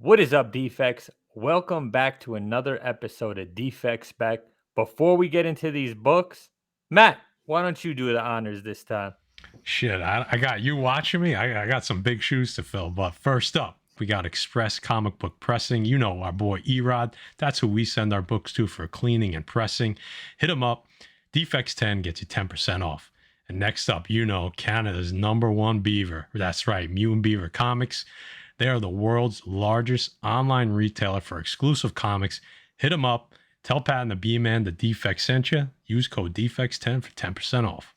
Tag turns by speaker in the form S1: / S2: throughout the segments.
S1: What is up, defects? Welcome back to another episode of Defects Spec. Before we get into these books, Matt, why don't you do the honors this time?
S2: Shit, I got you watching me. I got some big shoes to fill. But first up, we got Express Comic Book Pressing. You know our boy Erod. That's who we send our books to for cleaning and pressing. Hit him up. Defects 10 gets you 10% off. And next up, you know Canada's number one beaver. That's right, Mutant Beaver Comics. They are the world's largest online retailer for exclusive comics. Hit them up. Tell Pat and the B-Man the Defects sent you. Use code Defects10 for 10% off.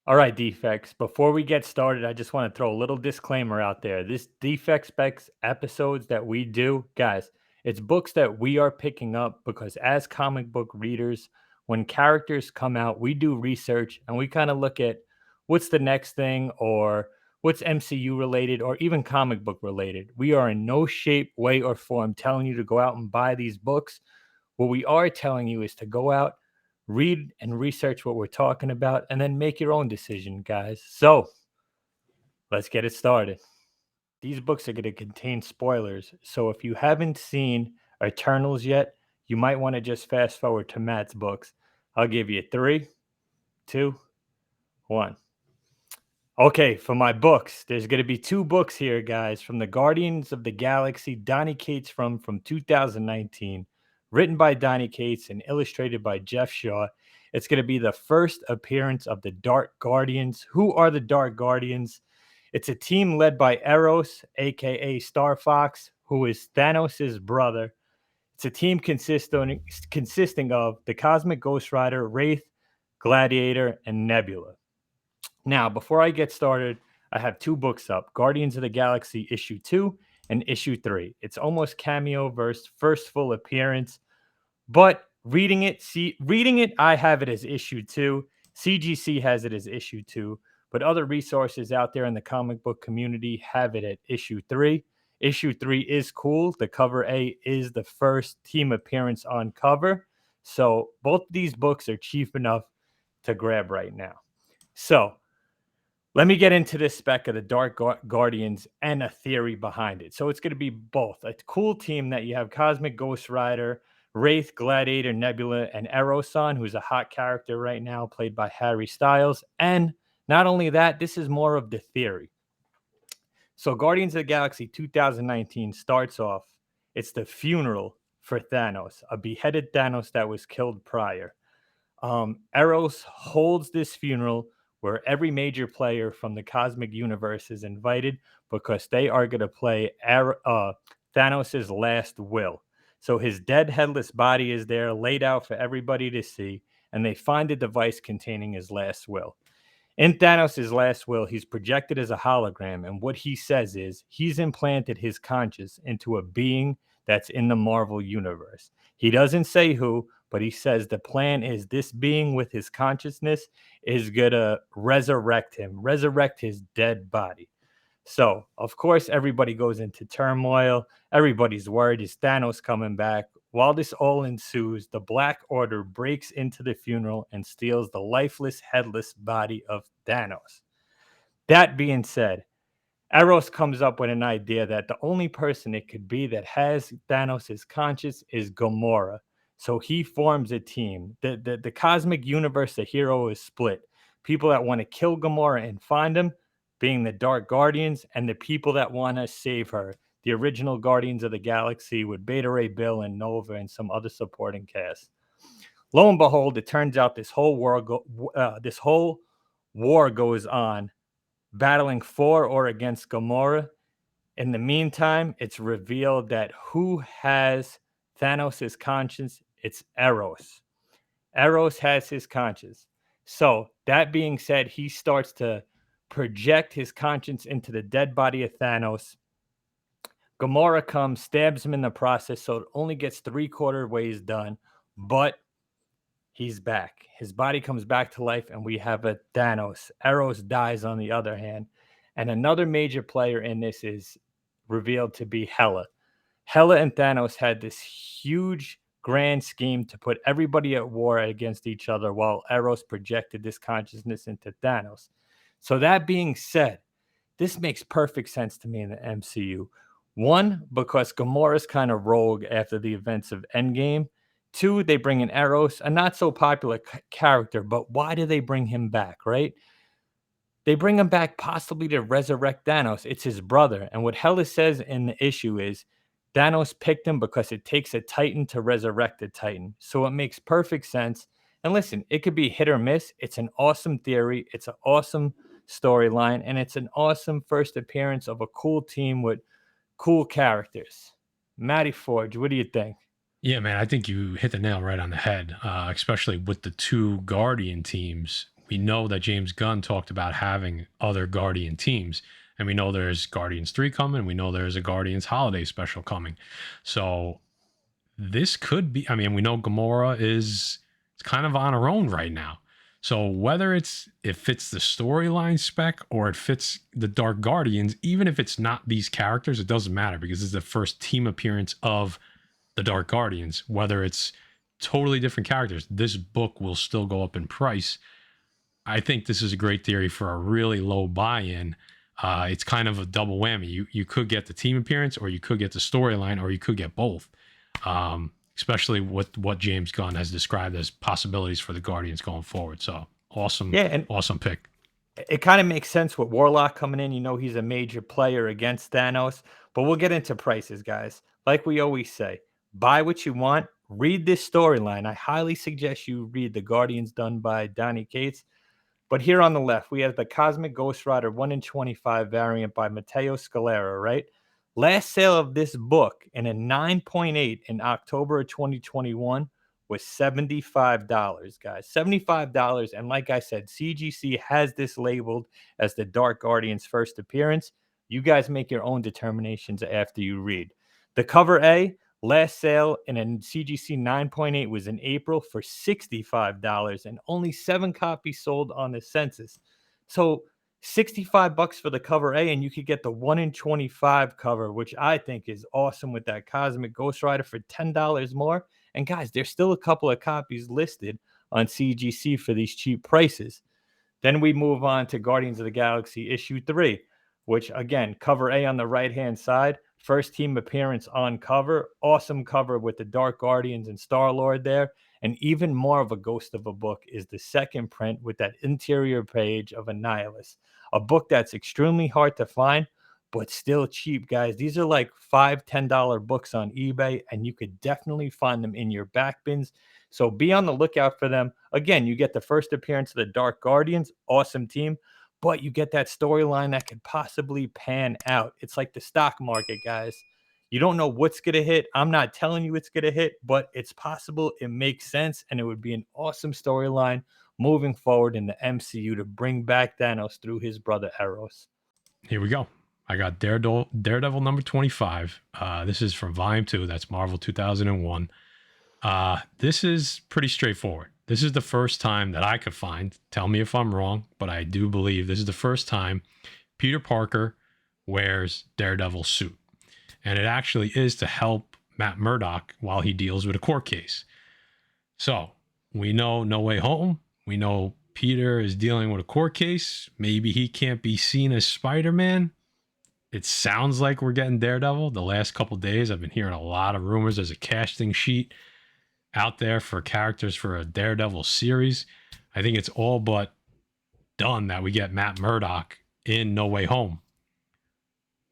S1: All right, defects. Before we get started, I just want to throw a little disclaimer out there. This defect specs episodes that we do, guys, it's books that we are picking up because as comic book readers, when characters come out, we do research and we kind of look at what's the next thing or what's MCU related or even comic book related. We are in no shape, way, or form telling you to go out and buy these books. What we are telling you is to go out, read and research what we're talking about, and then make your own decision, guys. So let's get it started. These books are going to contain spoilers. So if you haven't seen Eternals yet, you might want to just fast forward to Matt's books. I'll give you 3, 2, 1. Okay, for my books, there's going to be 2 books here, guys, from the Guardians of the Galaxy, Donny Cates from 2019, written by Donny Cates and illustrated by Jeff Shaw. It's going to be the first appearance of the Dark Guardians. Who are the Dark Guardians? It's a team led by Eros, aka Star Fox, who is Thanos' brother. It's a team consisting of the Cosmic Ghost Rider, Wraith, Gladiator, and Nebula. Now, before I get started, I have 2 books up, Guardians of the Galaxy issue 2 and issue 3. It's almost cameo verse first full appearance, but reading it, I have it as issue 2. CGC has it as issue 2, but other resources out there in the comic book community have it at issue 3. Issue 3 is cool. The cover A is the first team appearance on cover. So both these books are cheap enough to grab right now. So let me get into this spec of the Dark Guardians and a theory behind it. So it's going to be both a cool team that you have Cosmic Ghost Rider, Wraith, Gladiator, Nebula, and Erosan, who's a hot character right now, played by Harry Styles. And not only that, this is more of the theory. So Guardians of the Galaxy 2019 starts off, it's the funeral for Thanos, a beheaded Thanos that was killed prior. Eros holds this funeral where every major player from the cosmic universe is invited because they are going to play Thanos' last will. So his dead, headless body is there, laid out for everybody to see, and they find a device containing his last will. In Thanos' last will, he's projected as a hologram, and what he says is he's implanted his conscience into a being that's in the Marvel universe. He doesn't say who, but he says the plan is this being with his consciousness is going to resurrect him, resurrect his dead body. So, of course, everybody goes into turmoil. Everybody's worried. Is Thanos coming back? While this all ensues, the Black Order breaks into the funeral and steals the lifeless, headless body of Thanos. That being said, Eros comes up with an idea that the only person it could be that has Thanos' conscience is Gamora. So he forms a team. The cosmic universe, the hero is split. People that want to kill Gamora and find him, being the Dark Guardians, and the people that want to save her, the original Guardians of the Galaxy with Beta Ray Bill and Nova and some other supporting cast. Lo and behold, it turns out this whole war goes on, battling for or against Gamora. In the meantime, it's revealed that who has Thanos' conscience? It's Eros. Eros has his conscience. So, that being said, he starts to project his conscience into the dead body of Thanos. Gamora comes, stabs him in the process, so it only gets 3/4 ways done, but he's back. His body comes back to life, and we have a Thanos. Eros dies on the other hand. And another major player in this is revealed to be Hela. Hela and Thanos had this huge grand scheme to put everybody at war against each other while Eros projected this consciousness into Thanos. So that being said, this makes perfect sense to me in the MCU. One, because Gamora's kind of rogue after the events of Endgame. Two, they bring in Eros, a not so popular character, but why do they bring him back, right? They bring him back possibly to resurrect Thanos. It's his brother. And what Hela says in the issue is Thanos picked him because it takes a Titan to resurrect a Titan. So it makes perfect sense. And listen, it could be hit or miss. It's an awesome theory. It's an awesome storyline. And it's an awesome first appearance of a cool team with cool characters. Matty Forge, what do you think?
S2: Yeah, man, I think you hit the nail right on the head, especially with the two Guardian teams. We know that James Gunn talked about having other Guardian teams, and we know there's Guardians 3 coming. We know there's a Guardians holiday special coming. So this could be, I mean, we know Gamora is it's kind of on her own right now. So whether it fits the storyline spec or it fits the Dark Guardians, even if it's not these characters, it doesn't matter because this is the first team appearance of the Dark Guardians. Whether it's totally different characters, this book will still go up in price. I think this is a great theory for a really low buy-in. It's kind of a double whammy. You could get the team appearance, or you could get the storyline, or you could get both. Especially with what James Gunn has described as possibilities for the Guardians going forward. So awesome,
S1: Yeah, and
S2: awesome pick.
S1: it kind of makes sense with Warlock coming in. You know, he's a major player against Thanos, but we'll get into prices, guys. Like we always say, buy what you want, read this storyline. I highly suggest you read The Guardians done by Donny Cates. But here on the left, we have the Cosmic Ghost Rider 1 in 25 variant by Matteo Scalera, right? Last sale of this book in a 9.8 in October of 2021 was $75, guys. $75. And like I said, CGC has this labeled as the Dark Guardian's first appearance. You guys make your own determinations after you read. The cover A, last sale in a CGC 9.8 was in April for $65 and only 7 copies sold on the census. So $65 for the cover A, and you could get the 1 in 25 cover, which I think is awesome with that Cosmic Ghost Rider for $10 more. And guys, there's still a couple of copies listed on CGC for these cheap prices. Then we move on to Guardians of the Galaxy issue 3, which again, cover A on the right-hand side, first team appearance on cover, awesome cover with the Dark Guardians and Star-Lord there. And even more of a ghost of a book is the second print with that interior page of Annihilus, a book that's extremely hard to find, but still cheap, guys. These are like $5, $10 books on eBay, and you could definitely find them in your back bins. So be on the lookout for them. Again, you get the first appearance of the Dark Guardians, awesome team, but you get that storyline that could possibly pan out. It's like the stock market, guys. You don't know what's going to hit. I'm not telling you it's going to hit, but it's possible. It makes sense, and it would be an awesome storyline moving forward in the MCU to bring back Thanos through his brother Eros.
S2: Here we go. I got Daredevil number 25. This is from Volume 2. That's Marvel 2001. This is pretty straightforward. This is the first time that I could find, tell me if I'm wrong, but I do believe this is the first time Peter Parker wears Daredevil's suit. And it actually is to help Matt Murdock while he deals with a court case. So we know No Way Home. We know Peter is dealing with a court case. Maybe he can't be seen as Spider-Man. It sounds like we're getting Daredevil. The last couple days, I've been hearing a lot of rumors. There's a casting sheet out there for characters for a Daredevil series. I think it's all but done that we get Matt Murdock in No Way Home.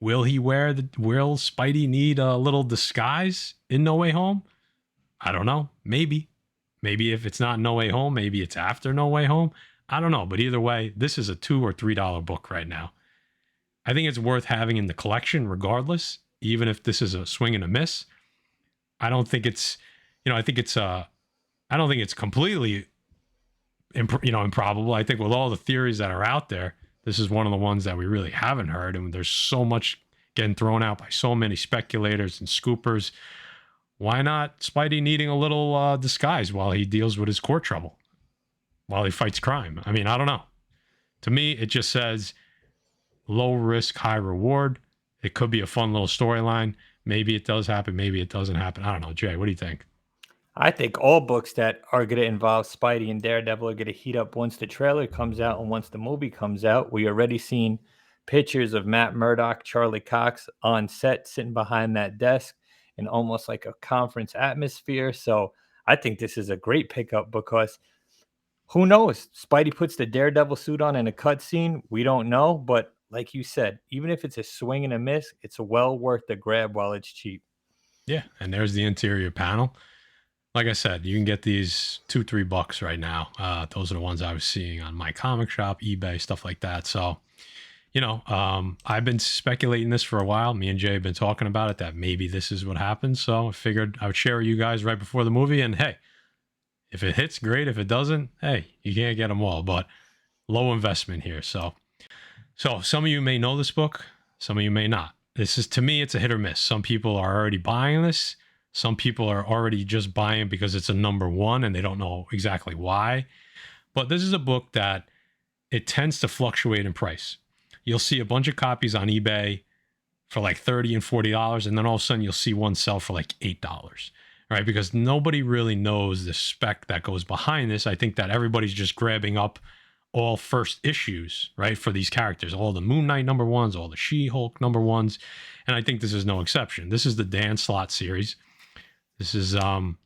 S2: Will Spidey need a little disguise in No Way Home? I don't know. Maybe if it's not No Way Home, maybe it's after No Way Home. I don't know. But either way, this is a $2 or $3 book right now. I think it's worth having in the collection regardless, even if this is a swing and a miss. I don't think it's, I think it's, I don't think it's completely, improbable. I think with all the theories that are out there, this is one of the ones that we really haven't heard. And there's so much getting thrown out by so many speculators and scoopers. Why not Spidey needing a little disguise while he deals with his court trouble, while he fights crime? I mean, I don't know. To me, it just says low risk, high reward. It could be a fun little storyline. Maybe it does happen. Maybe it doesn't happen. I don't know. Jay, what do you think?
S1: I think all books that are going to involve Spidey and Daredevil are going to heat up once the trailer comes out and once the movie comes out. We already seen pictures of Matt Murdock, Charlie Cox on set, sitting behind that desk in almost like a conference atmosphere. So I think this is a great pickup because who knows? Spidey puts the Daredevil suit on in a cutscene. We don't know, but like you said, even if it's a swing and a miss, it's well worth the grab while it's cheap.
S2: Yeah, and there's the interior panel. Like I said, you can get these $2-3 right now. Those are the ones I was seeing on my comic shop, eBay, stuff like that. So, I've been speculating this for a while. Me and Jay have been talking about it, that maybe this is what happens. So I figured I would share with you guys right before the movie. And hey, if it hits, great. If it doesn't, hey, you can't get them all. But low investment here. So some of you may know this book, some of you may not. This is, to me, it's a hit or miss. Some people are already buying this. Some people are already just buying because it's a number one and they don't know exactly why. But this is a book that it tends to fluctuate in price. You'll see a bunch of copies on eBay for like $30 and $40, and then all of a sudden you'll see one sell for like $8, right? Because nobody really knows the spec that goes behind this. I think that everybody's just grabbing up all first issues, right, for these characters, all the Moon Knight number ones, all the She-Hulk number ones, and I think this is no exception. This is the Dan Slott series. This is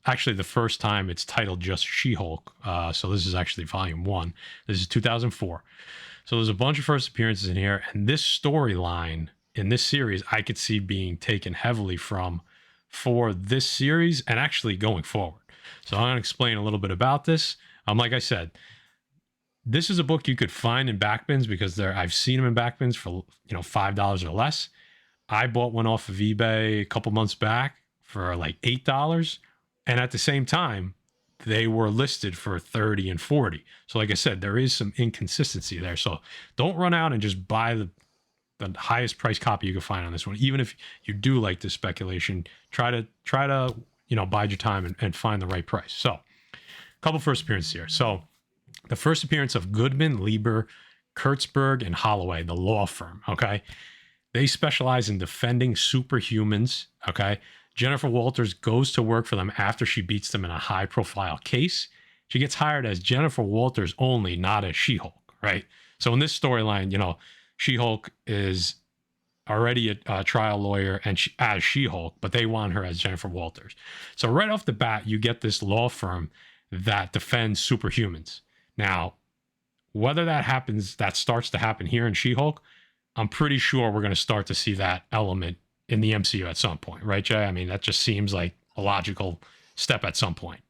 S2: actually the first time it's titled just She-Hulk. So this is actually volume 1. This is 2004. So there's a bunch of first appearances in here, and this storyline in this series I could see being taken heavily from for this series and actually going forward. So I'm going to explain a little bit about this. Like I said, this is a book you could find in back bins because I've seen them in back bins for $5 or less. I bought one off of eBay a couple months back for like $8, and at the same time they were listed for $30 and $40. So like I said, there is some inconsistency there. So don't run out and just buy the highest price copy you can find on this one. Even if you do like this speculation, try to bide your time and find the right price. So a couple first appearances here. So the first appearance of Goodman, Lieber, Kurtzberg, and Holloway, the law firm. Okay, they specialize in defending superhumans. Okay, Jennifer Walters goes to work for them after she beats them in a high-profile case. She gets hired as Jennifer Walters only, not as She-Hulk, right? So in this storyline, She-Hulk is already a trial lawyer and as She-Hulk, but they want her as Jennifer Walters. So right off the bat, you get this law firm that defends superhumans. Now, whether that starts to happen here in She-Hulk, I'm pretty sure we're going to start to see that element in the MCU at some point, right, Jay? I mean, that just seems like a logical step at some point.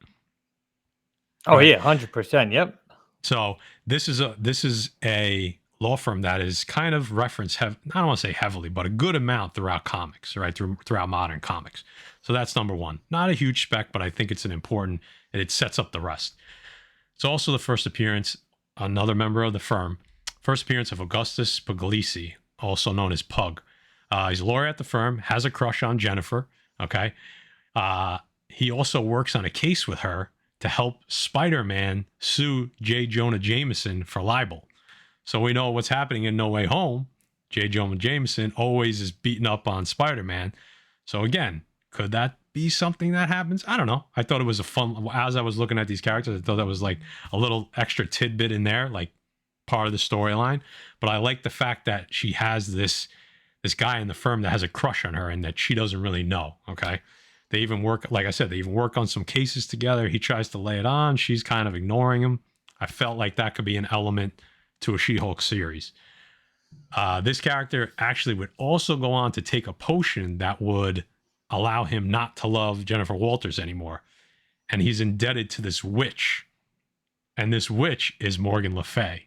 S1: Oh, right? Yeah, 100%. Yep.
S2: So this is a law firm that is kind of referenced, I don't want to say heavily, but a good amount throughout comics, right? Throughout modern comics. So that's number one. Not a huge spec, but I think it's an important, and it sets up the rest. It's also the first appearance, another member of the firm, first appearance of Augustus Puglisi, also known as Pug. He's a lawyer at the firm, has a crush on Jennifer, okay? He also works on a case with her to help Spider-Man sue J. Jonah Jameson for libel. So we know what's happening in No Way Home. J. Jonah Jameson always is beating up on Spider-Man. So again, could that be something that happens? I don't know. I thought it was a fun, as I was looking at these characters, I thought that was like a little extra tidbit in there, like part of the storyline. But I like the fact that she has this guy in the firm that has a crush on her and that she doesn't really know. Okay. They even work, like I said, they even work on some cases together. He tries to lay it on. She's kind of ignoring him. I felt like that could be an element to a She-Hulk series. This character actually would also go on to take a potion that would allow him not to love Jennifer Walters anymore. And he's indebted to this witch. And this witch is Morgan Le Fay.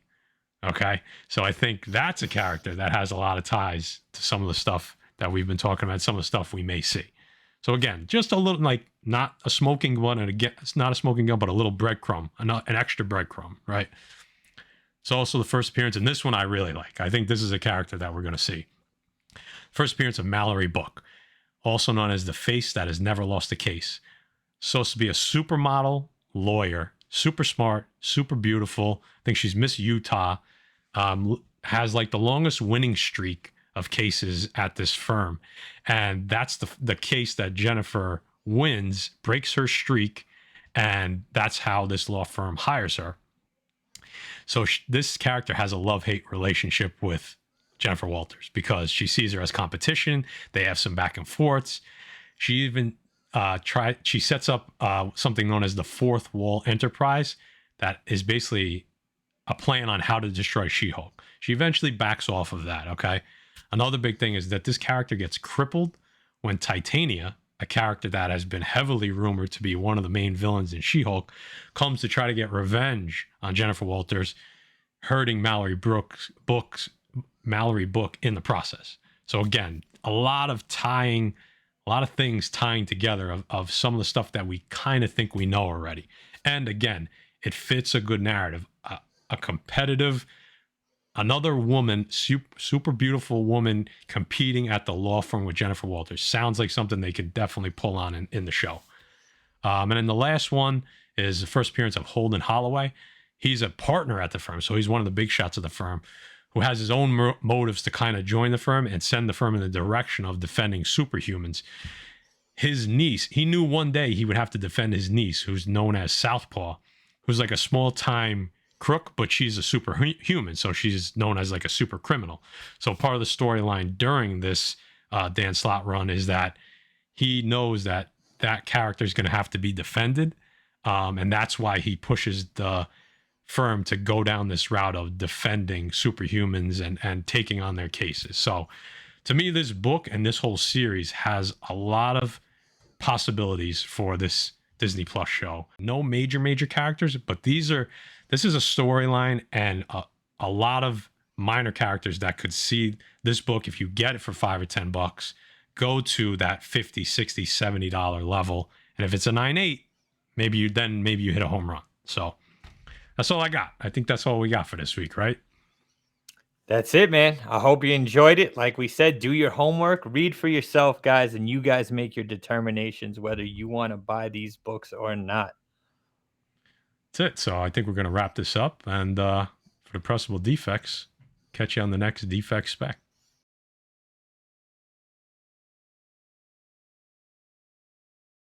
S2: Okay. So I think that's a character that has a lot of ties to some of the stuff that we've been talking about, some of the stuff we may see. So again, just a little, like, not a smoking gun, and again, it's not a smoking gun, but a little breadcrumb, an extra breadcrumb, right? It's also the first appearance, and this one I really like. I think this is a character that we're going to see. First appearance of Mallory Book, also known as the face that has never lost a case. Supposed to be a supermodel lawyer, super smart, super beautiful. I think she's Miss Utah. Has like the longest winning streak of cases at this firm. And that's the case that Jennifer wins, breaks her streak, and that's how this law firm hires her. So this character has a love-hate relationship with Jennifer Walters because she sees her as competition. They have some back and forths. She even she sets up something known as the Fourth Wall Enterprise that is basically a plan on how to destroy She-Hulk. She eventually backs off of that, okay? Another big thing is that this character gets crippled when Titania, a character that has been heavily rumored to be one of the main villains in She-Hulk, comes to try to get revenge on Jennifer Walters, hurting Mallory Book in the process. So again, a lot of things tying together of some of the stuff that we kind of think we know already. And again, it fits a good narrative. A competitive, another woman, super beautiful woman competing at the law firm with Jennifer Walters. Sounds like something they could definitely pull on in the show. And then the last one is the first appearance of Holden Holloway. He's a partner at the firm, so he's one of the big shots of the firm who has his own motives to kind of join the firm and send the firm in the direction of defending superhumans. His niece, he knew one day he would have to defend his niece, who's known as Southpaw, who's like a small-time crook, but she's a superhuman, so she's known as like a super criminal. So part of the storyline during this Dan Slott run is that he knows that that character is going to have to be defended, and that's why he pushes the firm to go down this route of defending superhumans and taking on their cases. So to me, this book and this whole series has a lot of possibilities for this Disney Plus show. No major characters, but this is a storyline and a lot of minor characters that could see this book, if you get it for $5 or $10, go to that $50, $60, $70 level. And if it's a 9.8, maybe you hit a home run. So that's all I got. I think that's all we got for this week, right?
S1: That's it, man. I hope you enjoyed it. Like we said, do your homework, read for yourself, guys, and you guys make your determinations whether you want to buy these books or not.
S2: That's it. So I think we're going to wrap this up. And for the Pressable Defects, catch you on the next Defect Spec.